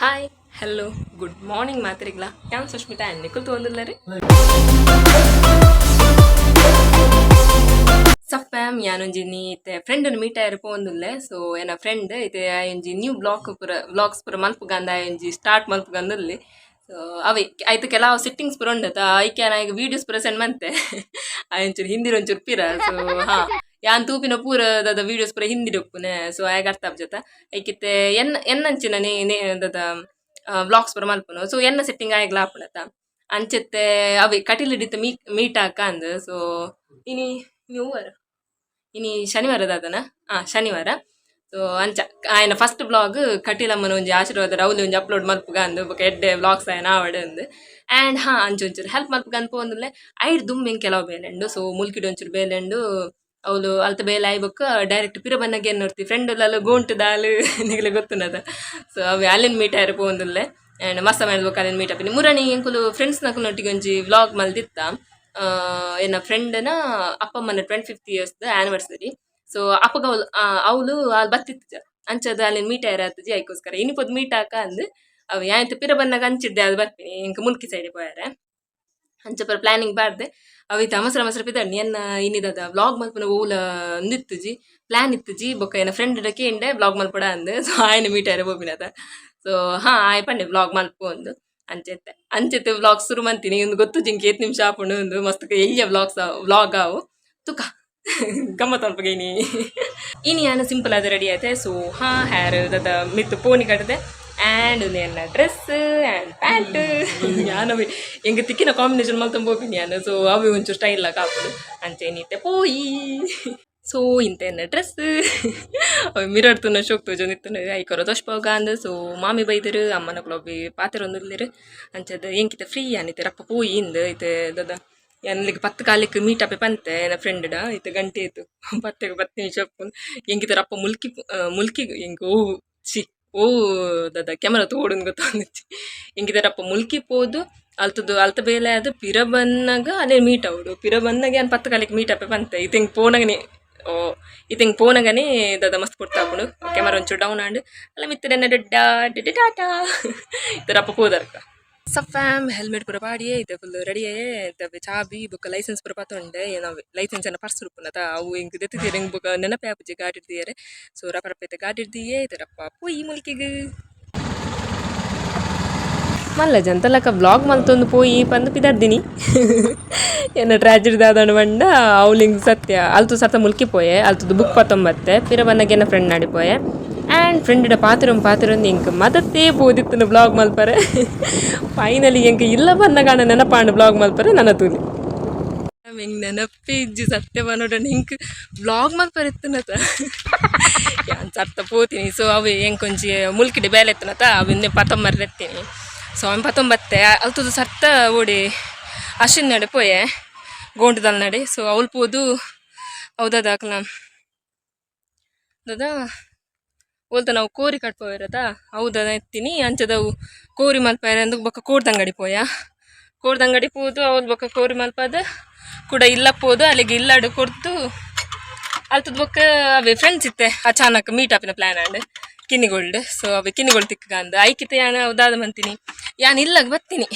Hi hello good morning ಮಾತ್ರಿಗ್ಲಾ ಯಾನ್ Sushmita ಎನ್ನಿಕಲ್ ತೋಂದಿಲ್ಲರಿ ಸಫ್ಫಾಮ್ ಯಾನೊಂಜಿ ನೀತೆ friend meet ಆಯರ್ ಪೋಂದುಲ್ಲೆ so ಎನ್ನ friend ಇತ್ತೆ ಒಂಜಿ ನ್ಯೂ ಬ್ಲಾಗ್ಸ್ ಪುರ ಮಲ್ಪುಗಂದ ಒಂಜಿ ಸ್ಟಾರ್ಟ್ ಮಲ್ಪುಗಂದುಲ್ಲೆ ಸೊ ಅವೆ ಐತ ಕೆಲವು ಸಿಟ್ಟಿಂಗ್ಸ್ ಪುರ ಉಂಡತ ಐಕೆ ನಾ ಈಗ ವೀಡಿಯೋಸ್ ಪುರ ಸೆಂಡ್ ಮಂತೆ ಒಂಚೂರು ಹಿಂದಿರ ಒಂಚೂರು ಪಿರ ಸೊ ಹಾ ಯಾನ್ ತೂಪಿನ ಪೂರ ದಾದ ವೀಡಿಯೋಸ್ ಪುರ ಹಿಂದಿರ ಉಪ್ಪುನೆ ಸೊ ಆಗ ಅರ್ಥ ಆಪ್ಜತ ಐಕಿತ್ತೆ ಎನ್ನಂಚಿನ ನೇ ದಾದ ವ್ಲಾಗ್ಸ್ ಪುರ ಮಲ್ಪುನು ಸೊ ಎನ್ನ ಸೆಟ್ಟಿಂಗ್ ಆಯ್ಗ್ಲ ಆಪುಣತ ಅಂಚೆತ್ತೆ ಅವೆ ಕಟಿಲ್ ಹಿಡಿತ ಮೀಟ್ ಹಾಕ ಅಂದ್ ಸೊ ಇನಿ ಹೂವರ ಇನಿ ಶನಿವಾರ ದಾದನ ಶನಿವಾರ ಸೊ ಅಂಚ ಆಯ್ನ ಫಸ್ಟ್ ಬ್ಲಾಗ್ ಕಟೀಲಮ್ಮನ ಒಂಜಿ ಆಶೀರ್ವಾದ ರೌಲಿ ಒಂಜಿ ಅಪ್ಲೋಡ್ ಮಲ್ಪುಗ ಅಂದು ಬೊಕ ಎಡ್ಡೆ ವ್ಲಾಗ್ಸ್ ಆಯ್ನ ಆವಡ್ ಅಂದ್ ಆ್ಯಂಡ್ ಅಂಚೊಂಚೂರು ಹೆಲ್ಪ್ ಮಲ್ಪುಗ ಅನ್ಪೋಂದುಲ್ಲೆ ಐಡ್ ದುಮ್ಮೆಂಗ್ ಕೆಲವು ಬೇಲೆಂಡು ಸೊ ಮುಲ್ಕಿಡ್ ಒಂಚೂರು ಬೇಲೆಂಡು ಅವಳು ಅಲ್ತ ಬೇಲೆ ಆಯ್ಬೊಕ್ಕ ಡೈರೆಕ್ಟ್ ಪಿರ ಬನ್ನಗೆ ಏನ್ ನೋಡ್ತಿ ಫ್ರೆಂಡ್ ಎಲ್ಲ ಗೋಂಟು ದಾಲ್ ನಿಗಲೆ ಗೊತ್ತುನದ ಸೊ ಅವು ಅಲ್ಲಿನ ಮೀಟ್ ಆಯ್ರ ಪೋಂದುಲ್ಲೆ ಆ್ಯಂಡ್ ಮಸ್ತ ಮಾಡ್ಬೇಕು ಅಲ್ಲಿನ ಮೀಟ್ ಅಪ್ಪಿನಿ ಮುರನಿ ಎಂಕುಲು ಫ್ರೆಂಡ್ಸ್ ನಕುಲೊಟ್ಟಿಗೆ ಒಂಜಿ ವ್ಲಾಗ್ ಮಲ್ದಿತ್ತ ಎನ್ನ ಫ್ರೆಂಡ್ನ ಅಪ್ಪಮ್ಮನ 25th years ಆನಿವರ್ಸರಿ ಸೊ ಅಪ್ಪಗ ಅವಳು ಅಲ್ಲಿ ಬತ್ತಿತ್ತು ಅಂಚದ ಅಲ್ಲಿನ ಮೀಟ್ ಆಯ್ರ ಆತಜಿ ಐಕೋಸ್ಕರ ಇನಿಪೊದ್ ಮೀಟ್ ಹಾಕ ಅಂದ್ ಅವು ಯಾಯ್ತು ಪಿರ ಬನ್ನಾಗ ಅಂಚಿಡ್ಡೆ ಅದು ಬರ್ತೀನಿ ಇಂಕ ಮುಲ್ಕಿ ಸೈಡ್ ಪೋಯಾರೆ ಅಂಚ ಪರ ಪ್ಲಾನಿಂಗ್ ಬಾರ್ದೆ ಅವಿತ ಮಸರ ಪಿದಣ್ಣಿ ಎನ್ನ ಇನ್ನಿದ ವ್ಲಾಗ್ ಮಲ್ಪನ ಓಲ ಅಂದಿತ್ತುಜಿ ಪ್ಲಾನ್ ಇತ್ತುಜಿ ಬೊಕ್ಕ ಏನ ಫ್ರೆಂಡ್ ಕೇಂಡೆ ವ್ಲಾಗ್ ಮಲ್ಪಡ ಅಂದ್ ಸೊ ಆಯ್ನ ಮೀಟ್ ಆಯ್ರ ಬೋಪಿನದ ಸೊ ಆಯ್ ಪಂಡೆ ವ್ಲಾಗ್ ಮಲ್ಪು ಒಂದು ಅಂಚೆತ್ತೆ ವ್ಲಾಗ್ ಶುರು ಮಂತೀನಿ ಒಂದು ಗೊತ್ತು ಜಿಂಕಿ 8 ನಿಮಿಷ ಆಪುಂಡು ಒಂದು ಮಸ್ತ್ ಎಯ್ಯ ವ್ಲಾಗ್ ಆವು ತುಕ ಗಮ್ಮತ್ ಅಲ್ಪಗೇನಿ ಇನಿ ನಾನು ಸಿಂಪಲ್ ಆದ ರೆಡಿ ಆಯ್ತೆ ಸೊ ಹ್ಯಾರ್ ದದ ಮಿತ್ತು ಪೋನಿ ಕಟ್ಟದೆ ಆ್ಯಂಡ್ ಒಂದು ಡ್ರೆಸ್ ಆ್ಯಂಡ್ ಪ್ಯಾಂಟ್ ಯಾನವಿ ಎಂಗೆ ತಿಕ್ಕಿನ ಕಾಂಬಿನೇಷನ್ ಮಲ್ತಂಬ ಹೋಗ್ತೀನಿ ನಾನು ಸೊ ಅವು ಒಂಚೂರು ಸ್ಟೈಲ್ ಹಾಕುದು ಅಂಚೇನಿತ್ತೆ ಪೋಯಿ ಸೊ ಇಂತೇನ ಡ್ರೆಸ್ ಅವು ಮಿರರ್ ತುನ ಶೋಕ್ ತೋಜೊಂದಿತ್ತು ಐಕೊರ ತೋಷ್ಪೋಗ ಅಂದ ಸೊ ಮಾಮಿ ಬೈದರು ಅಮ್ಮನ ಕುಲೊಬ್ಬಿ ಪಾತೆರ ಒಂದಿಲ್ಲಿರು ಅಂಚದ ಎಂಕಿತ ಫ್ರೀ ಅನಿತೆ ರಪ್ಪ ಪೋಯಿ ಇಂದ ಐತೆ ದದ ಎನ್ಲಿಗೆ 10 ಕಾಲಿಕ್ಕೆ ಮೀಟ್ ಅಪ್ಪೆ ಪಂತೆ ನನ್ನ ಫ್ರೆಂಡ್ ಐತೆ ಗಂಟೆ ಇತ್ತು 10 ನಿಮಿಷ ಎಂಕಿತ ರಪ್ಪ ಮುಲ್ಕಿ ಎಂಗೆ ಓ ದದ ಕ್ಯಾಮರಾ ತೋಡನ್ ಗೊತ್ತಾಂದಿಚ್ಚಿ ಎಂಗಿದಾರಪ್ಪ ಮುಲ್ಕಿ ಪೋದು ಅಲ್ತ ಬೇಲೆ ಅದು ಪಿರ ಬನ್ನಗ ಅಲ್ಲೇ ಮೀಟ್ ಅವಡು ಪಿರ ಬನ್ನಗೆ ಅನ್ 10 ಕಾಲಿಗೆ ಮೀಟ್ ಅಪ್ಪೆ ಪಂತೆ ಇತಿಂಗ್ ಪೋನಗನೆ ದದ ಮಸ್ತ್ ಕೊಡ್ತಾಪುಡು ಕ್ಯಾಮರಾ ಒಂಚೂರು ಡೌನ್ ಆಂಡ್ ಅಲ್ಲ ಮಿತ್ತಡೆನ್ನ ಡೆಡ್ಡ ಟಾಟಾ ಇತರಪ್ಪ ಪೋದರ್ಕ ಸಫ್ಫಾಮ್ ಹೆಲ್ಮೆಟ್ ಪುರ ಪಾಡಿಯೇ ಇದೆ ಫುಲ್ ರೆಡಿಯೇ ಇದ್ದಾವೆ ಚಾಬಿ ಬುಕ್ಕ ಲೈಸೆನ್ಸ್ ಪುರ ಪಾತೊಂಡೆ ಏನೋ ಲೈಸೆನ್ಸ್ ಅನ್ನ ಪರ್ಸ್ ರೂಪುನತ ಅವು ಹಿಂಗೆ ದೆತ್ತಿದ್ದೀರಿ ಹಿಂಗೆ ಬುಕ್ಕ ನೆನಪೆ ಆಪುಜಿ ಗಾಡಿ ಇರ್ದಿಯಾರೆ ಸೊ ರಪರಪ್ಪೈತೆ ಗಾಡಿ ಇರ್ದಿಯೇ ಇದರಪ್ಪ ಪೋಯಿ ಮುಲ್ಕಿಗೆ ಮಲ್ಲ ಜಂತಲಕ ಬ್ಲಾಗ್ ಮಲ್ತೊಂದು ಪೋಯಿ ಪಂದು ಪಿದಾಡ್ದಿನಿ ಏನ ಟ್ರಾಜಿಡಿ ದಾದಣ ಬಂಡ ಅವಲಿಂಗ್ ಸತ್ಯ ಅಲ್ತು ಸತ ಮುಲ್ಕಿ ಪೋಯೆ ಅಲ್ತದು ಬುಕ್ ಪತ್ತೊಂಬತ್ತೆ ಪಿರ ಬನ್ನಗೆನ ಫ್ರೆಂಡ್ ನಾಡಿಪೋಯೆ ಆ್ಯಂಡ್ ಫ್ರೆಂಡಿಡ ಪಾತಿರೊಂದು ಎಂಕ್ ಮದತ್ತೇ ಪೋದಿತ್ತು ಬ್ಲಾಗ್ ಮಲ್ಪರೆ ಫೈನಲಿ ಎಂಕ್ ಇಲ್ಲ ಬನ್ನಗಾಣ ನೆನಪಾಂಡು ಬ್ಲಾಗ್ ಮಲ್ಪರೆ ನನ್ನ ತೂಲಿ ಹೆಂಗೆ ನೆನಪಿಜ್ಜಿ ಸತ್ಯ ಬನ್ನೋಡ ಹಿಂಕ್ ಬ್ಲಾಗ್ ಮಲ್ಪರೆ ಎತ್ತನತ ಯಾನ್ ಸರ್ತ ಪೋತೀನಿ ಸೊ ಅವು ಎಂಕೊಂಚಿ ಮುಲ್ಕಿಡೆ ಬೇಲೆ ಎತ್ತನತ ಅವು ಇನ್ನೇ 19 ಎತ್ತೀನಿ ಸೊ ಅವ್ನು 19 ಅಲ್ತದು ಸರ್ತ ಓಡಿ ಅಶ್ವಿನ್ ನಡೆ ಪೋಯೆ ಗೋಂಟದಲ್ಲಿ ನಡೆ ಸೊ ಅವಳು ಪೋದು ಹೌದದ ಹಾಕಲ ದದ ಓಲ್ತ ನಾವು ಕೋರಿ ಕಟ್ಪೋಯಿರತ್ತ ಹೌದದ ಎತ್ತೀನಿ ಅಂಚದವು ಕೋರಿ ಮಲ್ಪಾಯರ ಅಂದು ಬೊಕ್ಕ ಕೋಡ್ದಂಗಡಿ ಕೋಡ್ದಂಗಡಿ ಪೋದು ಅವ್ರು ಬೊಕ್ಕ ಕೋರಿ ಮಲ್ಪದ ಕೂಡ ಇಲ್ಲ ಪೋದು ಅಲ್ಲಿಗೆ ಇಲ್ಲಾಡು ಕೊಡ್ತು ಅಲ್ತದ ಬೊಕ್ಕ ಅವೇ ಫ್ರೆಂಡ್ಸ್ ಇತ್ತೆ ಅಚಾನಕ್ ಮೀಟ್ ಆಪಿನ ಪ್ಲ್ಯಾನ್ ಆಂಡ್ ಕಿನ್ನಿಗೋಲ್ಡ್ ಸೊ ಅವೇ ಕಿನ್ನಿಗೋಲ್ಡ್ ತಿಕ್ಕ ಅಂದ ಐಕಿತೆ ಯಾನ ಉದಾದ ಮಂತೀನಿ ಯಾನ್ ಇಲ್ಲಾಗ ಬರ್ತೀನಿ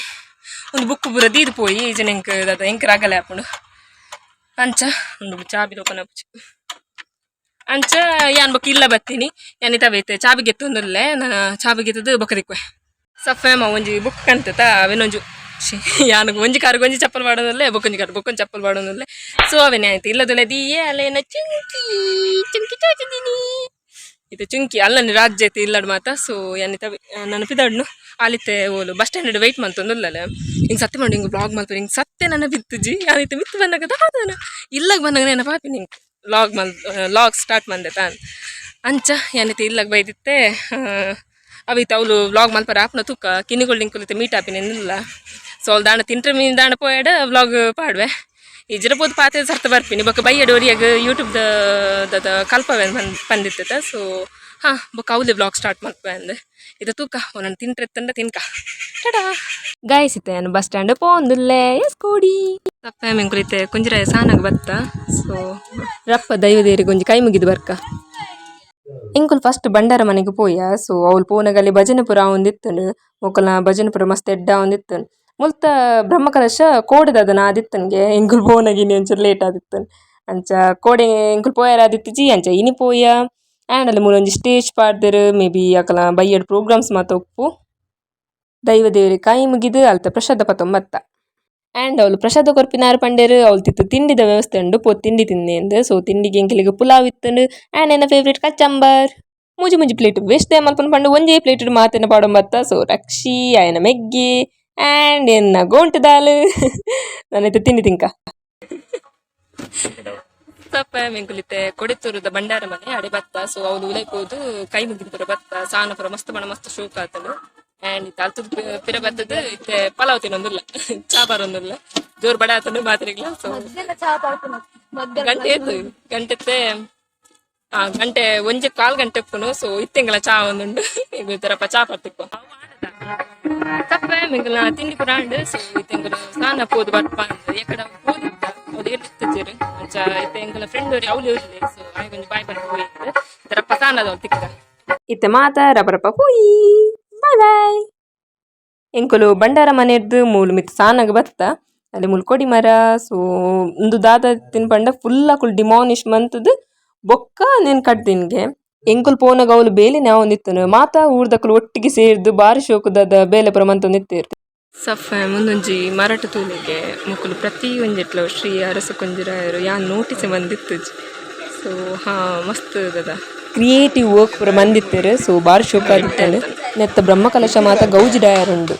ಒಂದು ಬುಕ್ ಪೂರ ದೀದು ಪೋಯಿ ಜನ ಎಂಕ್ ರಾಗಲೆ ಹಾಕೊಂಡು ಅಂಚ ಒಂದು ಚಾಬಿ ಲೋಪನ ಅಂಚ ಯಾನ್ ಬೊಕ್ಕ ಇಲ್ಲ ಬರ್ತೀನಿ ಯಾನಿ ತವೈತೆ ಚಾಬಿ ಗೆತ್ತೊಂದುಲ್ಲೆ ನಾನು ಚಾಬಿ ಗೆತ್ತದು ಬೊಕ್ಕ ದಿಕ್ವೆ ಸಫೇಮ ಒಂಜಿ ಬುಕ್ ಕಂತತ ಅವೇನೊಂಜು ಯಾನಗ ಒಂಜಿ ಕಾರಿಗೆ ಒಂಜಿ ಚಪ್ಪಲ್ ಮಾಡೋದಲ್ಲೇ ಬೊಕ್ಕೊಂಜಿ ಕಾರ್ ಬೊಕ್ಕೊಂಜಿ ಚಪ್ಪಲ್ ಮಾಡೋದಲ್ಲೇ ಸೊ ಅವೇನೇ ಆಯ್ತು ಇಲ್ಲದಲ್ಲ ದಿಯೇ ಅಲ್ಲೇನ ಚುಂಕಿ ಚಾಚಿದ್ದೀನಿ ಇದು ಚುಂಕಿ ಅಲ್ಲನೇ ರಾಜ್ಯ ಐತೆ ಇಲ್ಲಡ್ ಮಾತ ಸೊ ಯಾನಿ ತವೆ ನಾನು ಪಿದಾಡ್ನು ಆಲಿತ್ತೆ ಓಲು ಬಸ್ ಸ್ಟ್ಯಾಂಡ್ ವೆಯ್ಟ್ ಮಾಡ್ತೊಂದಲ್ಲೇ ಹಿಂಗೆ ಸತ್ಯ ಮಾಡಿ ಹಿಂಗೆ ಬ್ಲಾಗ್ ಮಾಡ್ತಾರೆ ಹಿಂಗೆ ಸತ್ಯ ನನ್ನ ಬಿತ್ತುಜಿ ಯಾನೈತೆ ಮಿತ್ತು ಬಂದಾಗ ದಾದನ ಇಲ್ಲಾಗ ಬಂದಾಗ ನೆನ ಪಾಪಿ ನಿಂಗೆ ಲಾಗ್ ಸ್ಟಾರ್ಟ್ ಮಂದೆ ತಾನು ಅಂಚ ಏನೈತೆ ಇಲ್ಲಾಗ ಬೈದಿತ್ತೆ ಅವೈತೆ ಅವಳು ವ್ಲಾಗ್ ಮಲ್ಪರ ಆಪ್ನ ತೂಕ ಕಿನ್ನಿಗೊಳ್ಳಿಂಗ್ ಕುಲಿತೆ ಮೀಟ್ ಆಪಿನಿಲ್ಲ ಸೊ ಅವಳು ದಾಣ ತಿಂಟ್ರೆ ಮೀನು ದಾಣ ಪೋಯಾಡ ವ್ಲಾಗ್ ಪಾಡ್ವೆ ಇಜ್ರಬೋದು ಪಾತೆ ಸರ್ತ ಬರ್ತೀನಿ ಬೊಕ್ಕ ಬೈಯಡ್ ಒರಿಯಾಗ ಯೂಟ್ಯೂಬ್ದ ಕಲ್ಪವೆ ಬಂದಿತ್ತ ಸೊ ಬೊಕ್ಕ ಅವಲೇ ವ್ಲಾಗ್ ಸ್ಟಾರ್ಟ್ ಮಾಡ್ಪೆ ಅಂದೆ ಇದು ತೂಕ ನಾನು ತಿಂಟ್ರೆ ತಂಡ ತಿನ್ಕ ಟಡಾ ಗಾಯಸಿತ್ತೆ ನಾನು ಬಸ್ ಸ್ಟ್ಯಾಂಡ್ ಪೋಂದುಲ್ಲೆ ಎಸ್ಕೋಡಿ ತಪ್ಪ ಮೆಂಕುಲಿತ್ತೆ ಕುಂಜರ ಸಾನಾಗ ಬತ್ತ ಸೊ ರಪ್ಪ ದೈವದೇರಿಗೆ ಒಂಜಿ ಕೈ ಮುಗಿದು ಬರ್ಕ ಇಂಕುಲು ಫಸ್ಟ್ ಬಂಡಾರ ಮನೆಗೆ ಪೋಯ ಸೊ ಅವ್ಲು ಪೋನಗಲ್ಲಿ ಭಜನೆ ಪುರ ಆವೊಂದಿತ್ತಂಡು ಮೊಕಲ್ನ ಭಜನೆ ಪುರ ಮಸ್ತ್ ಎಡ್ಡ ಆವೊಂದಿತ್ತಂಡು ಮುಲ್ತ ಬ್ರಹ್ಮಕಲಶ ಕೋಡೆದಾದನ ಆದಿತ್ತನ್ಗೆ ಇಂಕುಲು ಪೋನಗಿನಿ ಒಂಚೂರು ಲೇಟ್ ಆದಿತ್ತಂಡು ಅಂಚ ಕೋಡೆ ಇಂಕುಲು ಪೋಯರ ಆದಿತ್ತಿಜಿ ಅಂಚ ಇನಿ ಪೋಯ ಆ್ಯಂಡ್ ಅಲ್ಲಿ ಮೂಲೊಂಜಿ ಸ್ಟೇಜ್ ಪಾಡ್ದೆರ್ ಮೇ ಬಿ ಅಕಲ ಬಯ್ಯಡ್ ಪ್ರೋಗ್ರಾಮ್ಸ್ ಮಾತ ಉಪ್ಪು ದೈವ ದೇವರಿ ಕೈ ಮುಗಿದು ಅಲ್ತ ಪ್ರಸಾದ ಪತೊಂಬತ್ತ ಆ್ಯಂಡ್ ಅವಳು ಪ್ರಸಾದ ಕೊರ್ಪಿನಾರು ಪಂಡೇರು ಅವಳು ತಿತ್ತು ತಿಂಡಿದ ವ್ಯವಸ್ಥೆ ಉಂಡು ಪೋ ತಿಂಡಿ ತಿಂದೆ ಸೊ ತಿಂಡಿಗೆ ಎಂಕಲಿಗೆ ಪುಲಾವ್ ಇತ್ತುಂಡು ಆ್ಯಂಡ್ ನನ್ನ ಫೇವ್ರೇಟ್ ಕಚ್ಚಂಬರ್ ಮೂಜಿ ಮೂಜಿ ಪ್ಲೇಟ್ ವೇಸ್ಟ್ ಮಲ್ಪನ ಪಂಡು ಒಂಜೇ ಪ್ಲೇಟ್ ಮಾತಿನ ಪಾಡೊಂಬತ್ತ ಸೊ ರಕ್ಷಿ ಆಯನ ಮೆಗ್ಗಿ ಆ್ಯಂಡ್ ಎನ್ನ ಗೋಂಟು ದಾಲ್ ನಾನೈತೆ ತಿಂಡಿ ತಿಂಕ ಸಪ್ಪ ಮೆಂಕುಲಿತೆ ಕೊಡೆತೂರದ ಬಂಡಾರ ಮನೆ ಅಡೆ ಬತ್ತ ಸೊ ಅವಳು ಉಲೈಕೋದು ಕೈ ಮುಗಿದ ಬತ್ತ ಸಾನ ಪುರ ಮಸ್ತ್ ಬಣ ಮಸ್ತ್ ಶೋಕ ಆತನು ಆ್ಯಂಡ್ ಇತ್ತು ಅಲ್ತದ ಪಿರ ಬತ್ತದ ಇತ್ತೆ ಪಲಾವ್ ತಿನ್ನೊಂದಿಲ್ಲ ಚಾಪಾರ್ ಒಂದಿಲ್ಲ ಜೋರ್ ಬಡ ಆತನು ಮಾತ್ರಿಗ್ಲ ಸೊ ಗಂಟೆ ಎತ್ತು ಗಂಟೆತ್ತೆ ಗಂಟೆ ಒಂಜೆ ಕಾಲ್ ಗಂಟೆ ಉಪ್ಪುನು ಸೊ ಇತ್ತೆಂಗಳ ಚಾ ಒಂದುಂಡು ಈಗ ತರಪ್ಪ ಚಾ ಪರ್ತಿಕ್ಕು ತಪ್ಪ ಮಿಂಗಲ ತಿಂಡಿ ಪುರ ಉಂಡು ಸೊ ಇತ್ತೆಂಗಳ ಸ್ನಾನ ಪೋದು ಬರ್ಪ ಎಕಡ ಹೋದಿದ್ದ ಅವ್ರು ಇರ್ತಿದ್ದೀರಿ ಅಂಚ ಇತ್ತೆ ಎಂಕಲ ಫ್ರೆಂಡ್ ಅವ್ರಿ ಅವ್ಲು ಇರ್ಲಿ ಸೊ ಆಯ್ ಒಂಜಿ ಬಾಯ್ ಬಂದು ಹೋಗಿದ್ದು ತರಪ್ಪ ಸಾನದ ಅವ್ರು ತಿಕ್ಕ ಇತ್ತೆ ಮಾತ ರಬರಪ್ಪ ಪೋಯಿ ಬಾಯ್ ಬಾಯ್ ಎಂಕುಲು ಬಂಡಾರ ಮನೆಯದ್ದು ಮೂಲು ಮಿತ್ ಸಾನಾಗ ಬತ್ತ ಅಲ್ಲಿ ಮೂಲು ಕೊಡಿ ಮರ ಸೊ ಒಂದು ದಾದ ತಿನ್ಪಂಡ ಫುಲ್ ಅಕುಲು ಡಿಮಾನಿಶ್ ಮಂತದ್ದು ಬೊಕ್ಕ ನೆನ್ ಕಟ್ದಿನ್ಗೆ ಎಂಕುಲು ಪೋನಾಗ ಅವಳು ಬೇಲೆ ನಾವು ಒಂದಿತ್ತನು ಮಾತಾ ಊರ್ದಕುಲು ಒಟ್ಟಿಗೆ ಸೇರ್ದು ಬಾರಿ ಶೋಕುದಾದ ಬೇಲೆ ಪುರ ಮಂತ ಒಂದಿತ್ತೇರು ಸಫ ಮುಂದೊಂಜಿ ಮರಾಠ ತೂಲಿಗೆ ಮುಕ್ಕುಲು ಪ್ರತಿ ಒಂಜೆಟ್ಲು ಶ್ರೀ ಅರಸ ಕುಂಜರಾಯರು ಯಾನ್ ನೋಟಿಸ್ ಬಂದಿತ್ತುಜಿ ಸೊ ಹಾ ಮಸ್ತ್ ದದ ಕ್ರಿಯೇಟಿವ್ ವರ್ಕ್ ಪುರ ಮಂದಿತ್ತೇರು ಸೊ ಬಾರಿ ಶೋಕ ಆದಿತ್ತಂಡು ನೆತ್ತ ಬ್ರಹ್ಮಕಲಶ ಮಾತ ಗೌಜಿ ಡಾಯರ್ ಉಂಡು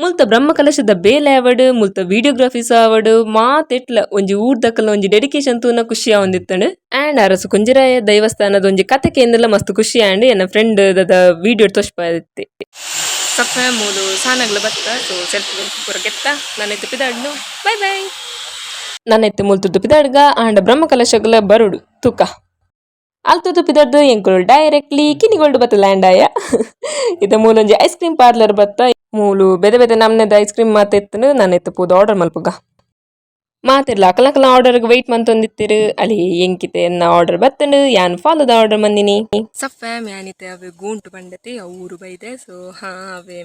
ಮುಲ್ತ ಬ್ರಹ್ಮಕಲಶದ ಬೇಲೆ ಆವಡ್ ಮುಲ್ತ ವಿಡಿಯೋಗ್ರಫೀಸ್ ಆವಡ್ ಮಾತೆಟ್ಲ ಒಂಜಿ ಊರ್ದಕಲ್ನ ಒಂಜಿ ಡೆಡಿಕೇಶನ್ ತೂನ ಖುಷಿ ಆವೊಂದಿತ್ತಂಡು ಆ್ಯಂಡ್ ಅರಸು ಕುಂಜರಾಯ ದೈವಸ್ಥಾನದ ಒಂಜಿ ಕತೆ ಕೇಂದ್ರಲ ಮಸ್ತ್ ಖುಷಿ ಆ್ಯಂಡ್ ಎನ್ನ ಫ್ರೆಂಡ್ ದದ ವಿಡಿಯೋ ತೋಷ್ಪಾದಿತ್ತೆ ಸಪ್ಪ ಮೂಲು ಸಾನಗ್ಲ ಬತ್ತ ಸೊ ಸೆಲ್ಫಿ ಪೂರ ಗೆತ್ತ ನನ್ನೈತೆ ಪಿದಾಡ್ನು ಬೈ ಬೈ ನನ್ನೈತೆ ಮುಲ್ತುದು ಪಿದಾಡ್ಗ ಆಂಡ ಬ್ರಹ್ಮಕಲಶಗ್ಲ ಬರುಡು ತೂಕ ಅಲ್ತುದು ಪಿದಾಡ್ದು ಎಂಕುಲು ಡೈರೆಕ್ಟ್ಲಿ ಕಿನಿಗೊಲ್ಡು ಬತ್ತ ಲ್ಯಾಂಡ್ ಆಯ ಇದ ಮೂಲೊಂಜಿ ಐಸ್ ಕ್ರೀಮ್ ಪಾರ್ಲರ್ ಬತ್ತ ಮೂಲು ಬೆದೆ ಬೆದೆ ನಮ್ನೆದ ಐಸ್ ಕ್ರೀಮ್ ಮಾತ ಎತ್ತನು ನಾನು ಎತ್ತು ಪೋದು ಆರ್ಡರ್ ಮಲ್ಪುಗ ಮಾತಿರ್ಲ ಅಕಲಕಲ ಆರ್ಡರ್ಗೆ ವೆಯ್ಟ್ ಮಂತೊಂದಿತ್ತಿರು ಅಲ್ಲಿ ಎಂಕಿತೆ ಎನ್ನ ಆರ್ಡರ್ ಬತ್ತಂಡು ಯಾನ್ ಫಾಲೋದ ಆರ್ಡರ್ ಮಂದಿನಿ ಸಫ ಮ್ಯಾನಿತೆ ಅವೆ ಗೂಂಟು ಬಂಡತೆ ಊರು ಬೈದೆ ಸೊ ಹಾ ಅವೇ